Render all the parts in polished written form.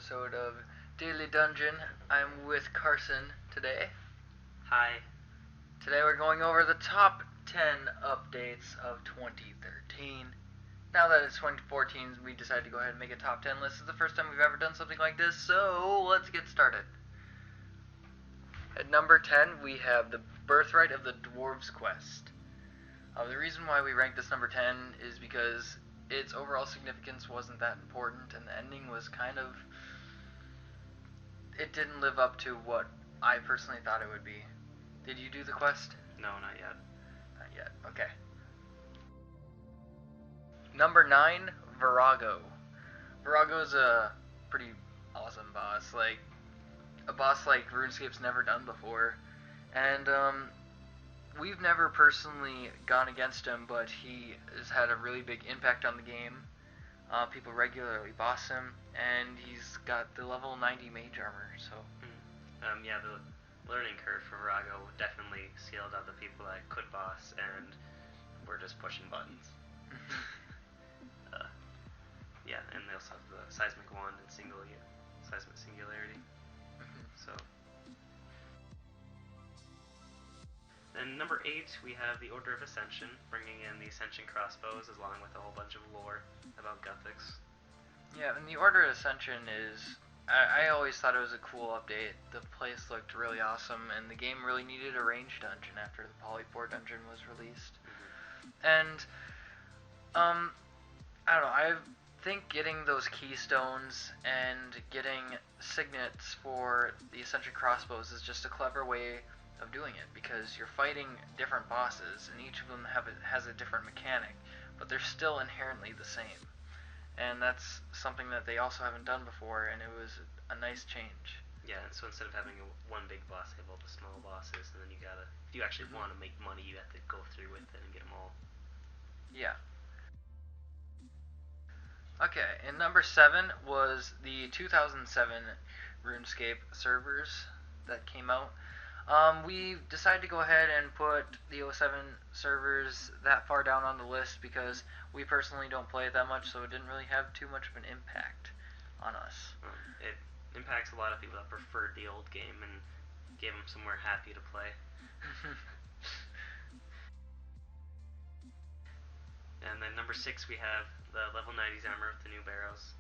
episode of Daily Dungeon. I'm with Carson today. Hi. Today we're going over the top 10 updates of 2013. Now that it's 2014, we decided to go ahead and make a top 10 list. It's the first time we've ever done something like this, so let's get started. At number 10, we have the Birthright of the Dwarves quest. The reason why we ranked this number 10 is because its overall significance wasn't that important, and the ending was kind of... it didn't live up to what I personally thought it would be. Did you do the quest? No, not yet. Not yet, okay. Number 9, Virago. Virago's a pretty awesome boss. Like, a boss like RuneScape's never done before. And, we've never personally gone against him, but he has had a really big impact on the game. People regularly boss him, and he's got the level 90 mage armor, so... Yeah, the learning curve for Virago definitely sealed out the people that could boss, and were just pushing buttons. Yeah, and they also have the seismic wand and seismic singularity. So... And number 8, we have the Order of Ascension, bringing in the Ascension crossbows along with a whole bunch of lore about Gothics. Yeah, and the Order of Ascension is... I always thought it was a cool update. The place looked really awesome, and the game really needed a ranged dungeon after the Polypore dungeon was released. And, I don't know, I think getting those keystones and getting signets for the Ascension crossbows is just a clever way of doing it, because you're fighting different bosses, and each of them has a different mechanic, but they're still inherently the same. And that's something that they also haven't done before, and it was a nice change. Yeah, and so instead of having one big boss, you have all the small bosses, and then you gotta, if you actually want to make money, you have to go through with it and get them all. Yeah. Okay, and number 7 was the 2007 RuneScape servers that came out. We decided to go ahead and put the 07 servers that far down on the list because we personally don't play it that much, so it didn't really have too much of an impact on us. It impacts a lot of people that preferred the old game and gave them somewhere happy to play. And then number 6, we have the level 90s armor with the new barrows.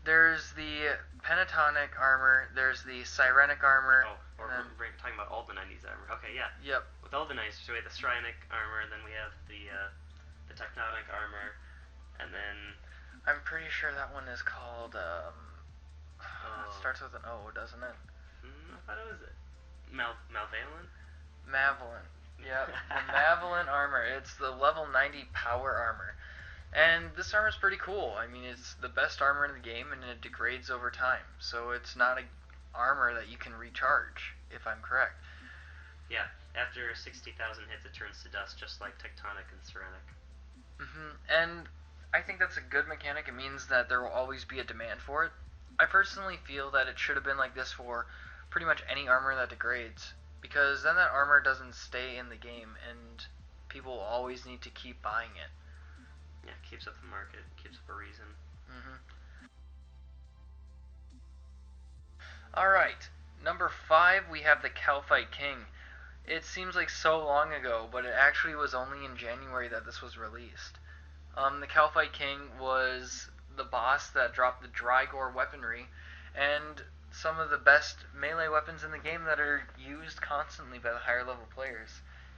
There's the pentatonic armor, there's the sirenic armor. Oh, or we're talking about all the 90s armor. Okay, yeah. Yep. With all the 90s, so we have the sirenic armor, and then we have the tectonic armor, and then... I'm pretty sure that one is called, it starts with an O, doesn't it? I thought it was Malvalent? Mavalent. Yep, the Mavalent armor. It's the level 90 power armor. And this armor is pretty cool. I mean, it's the best armor in the game, and it degrades over time. So it's not an armor that you can recharge, if I'm correct. Yeah, after 60,000 hits, it turns to dust, just like tectonic and sirenic. And I think that's a good mechanic. It means that there will always be a demand for it. I personally feel that it should have been like this for pretty much any armor that degrades, because then that armor doesn't stay in the game, and people will always need to keep buying it. Yeah, keeps up the market, keeps up a reason. Alright, number 5, we have the Kalphite King. It seems like so long ago, but it actually was only in January that this was released. The Kalphite King was the boss that dropped the Drygore weaponry, and some of the best melee weapons in the game that are used constantly by the higher level players,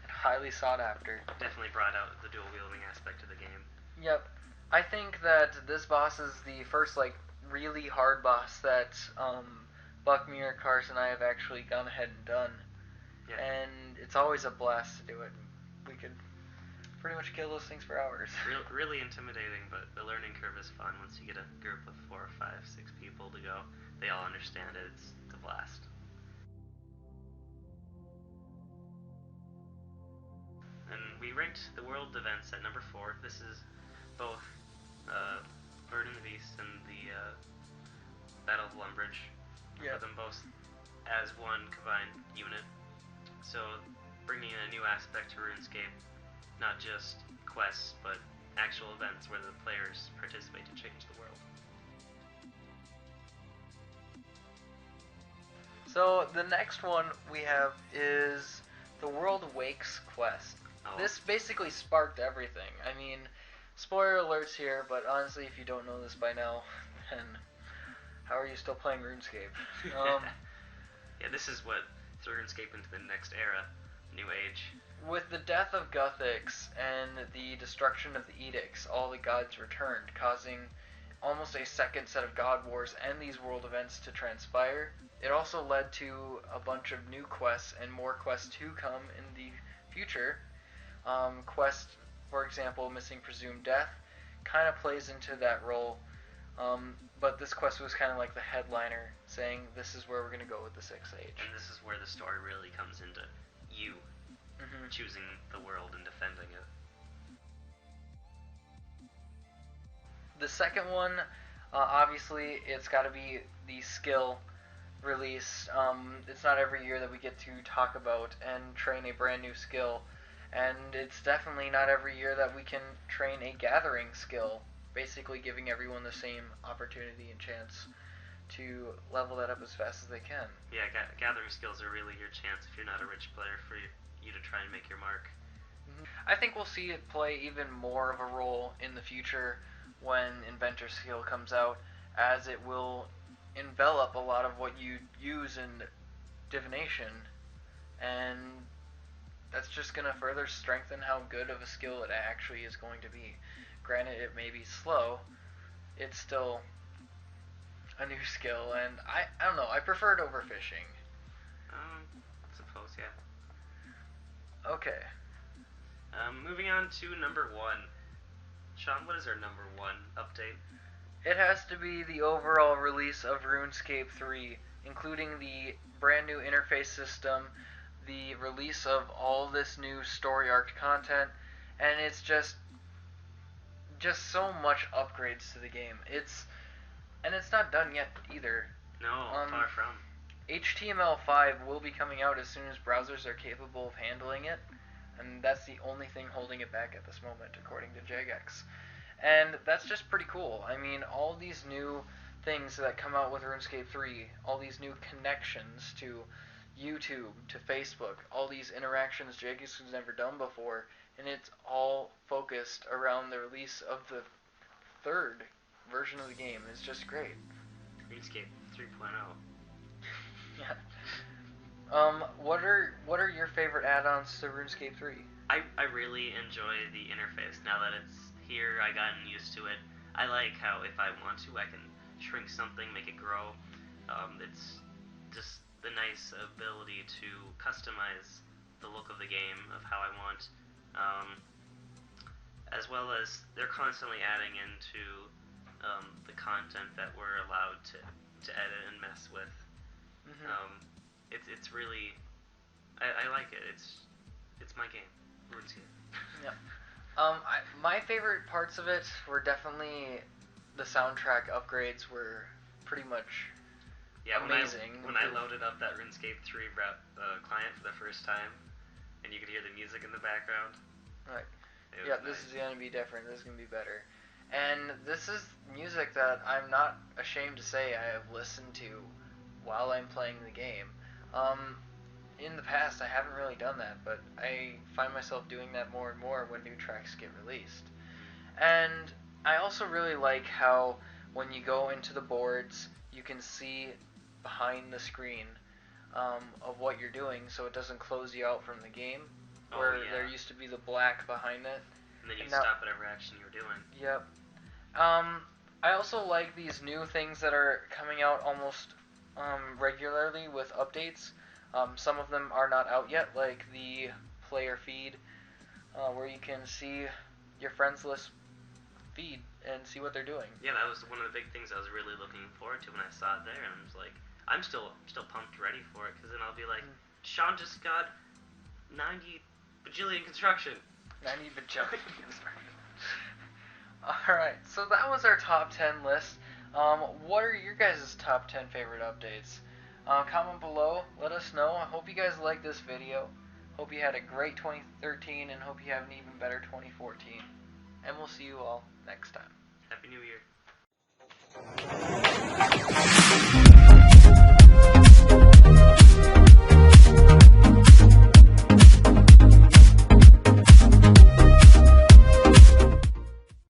and highly sought after. Definitely brought out the dual wielding aspect of the game. Yep. I think that this boss is the first, really hard boss that, Buckmere, Carson, and I have actually gone ahead and done. Yeah. And it's always a blast to do it. We could pretty much kill those things for hours. Really intimidating, but the learning curve is fun once you get a group of 4, 5, 6 people to go. They all understand it. It's a blast. And we ranked the world events at number 4. This is both Bird and the Beast and the Battle of Lumbridge. Yeah. Put them both as one combined unit. So bringing in a new aspect to RuneScape, not just quests, but actual events where the players participate to change the world. So the next one we have is the World Wakes quest. Oh. This basically sparked everything. I mean, spoiler alerts here, but honestly, if you don't know this by now, then how are you still playing RuneScape? Yeah, this is what threw RuneScape into the next era, new age. With the death of Guthix and the destruction of the edicts, all the gods returned, causing almost a second set of god wars and these world events to transpire. It also led to a bunch of new quests and more quests to come in the future. Quest, for example, Missing Presumed Death, kind of plays into that role. But this quest was kind of like the headliner, saying this is where we're going to go with the Sixth Age. And this is where the story really comes into you choosing the world and defending it. The second one, obviously, it's got to be the skill release. It's not every year that we get to talk about and train a brand new skill, and it's definitely not every year that we can train a gathering skill, basically giving everyone the same opportunity and chance to level that up as fast as they can. Yeah, gathering skills are really your chance if you're not a rich player for you to try and make your mark. I think we'll see it play even more of a role in the future when Inventor Skill comes out, as it will envelop a lot of what you use in divination, and that's just going to further strengthen how good of a skill it actually is going to be. Granted, it may be slow, it's still a new skill, and I don't know, I prefer it over fishing. I suppose, yeah. Okay. Moving on to number 1. Sean, what is our number 1 update? It has to be the overall release of RuneScape III, including the brand new interface system, the release of all this new story arc content, and it's just so much upgrades to the game. It's not done yet either. No, far from. HTML5 will be coming out as soon as browsers are capable of handling it, and that's the only thing holding it back at this moment, according to Jagex. And that's just pretty cool. I mean, all these new things that come out with RuneScape 3, all these new connections to YouTube, to Facebook, all these interactions Jagex has never done before, and it's all focused around the release of the third version of the game. It's just great. RuneScape 3.0. Yeah. What are your favorite add-ons to RuneScape 3? I really enjoy the interface. Now that it's here, I gotten used to it. I like how if I want to, I can shrink something, make it grow. It's just the nice ability to customize the look of the game of how I want. As well as they're constantly adding into the content that we're allowed to edit and mess with. It's really I like it. It's my game. RuneScape. Yep. My favorite parts of it were definitely the soundtrack upgrades were pretty much amazing. When I loaded up that RuneScape 3 client for the first time, and you could hear the music in the background. Right. Yeah, this is going to be different. This is going to be better. And this is music that I'm not ashamed to say I have listened to while I'm playing the game. In the past, I haven't really done that, but I find myself doing that more and more when new tracks get released. And I also really like how when you go into the boards, you can see behind the screen of what you're doing, so it doesn't close you out from the game, where there used to be the black behind it. And then you stop whatever action you were doing. Yep. I also like these new things that are coming out almost regularly with updates. Some of them are not out yet, like the player feed, where you can see your friends list feed and see what they're doing. Yeah, that was one of the big things I was really looking forward to when I saw it there, and I was like, I'm still pumped, ready for it, because then I'll be like, Sean just got 90 bajillion construction. 90 bajillion construction. Alright, so that was our top 10 list. What are your guys' top 10 favorite updates? Comment below, let us know. I hope you guys liked this video. Hope you had a great 2013 and hope you have an even better 2014. And we'll see you all next time.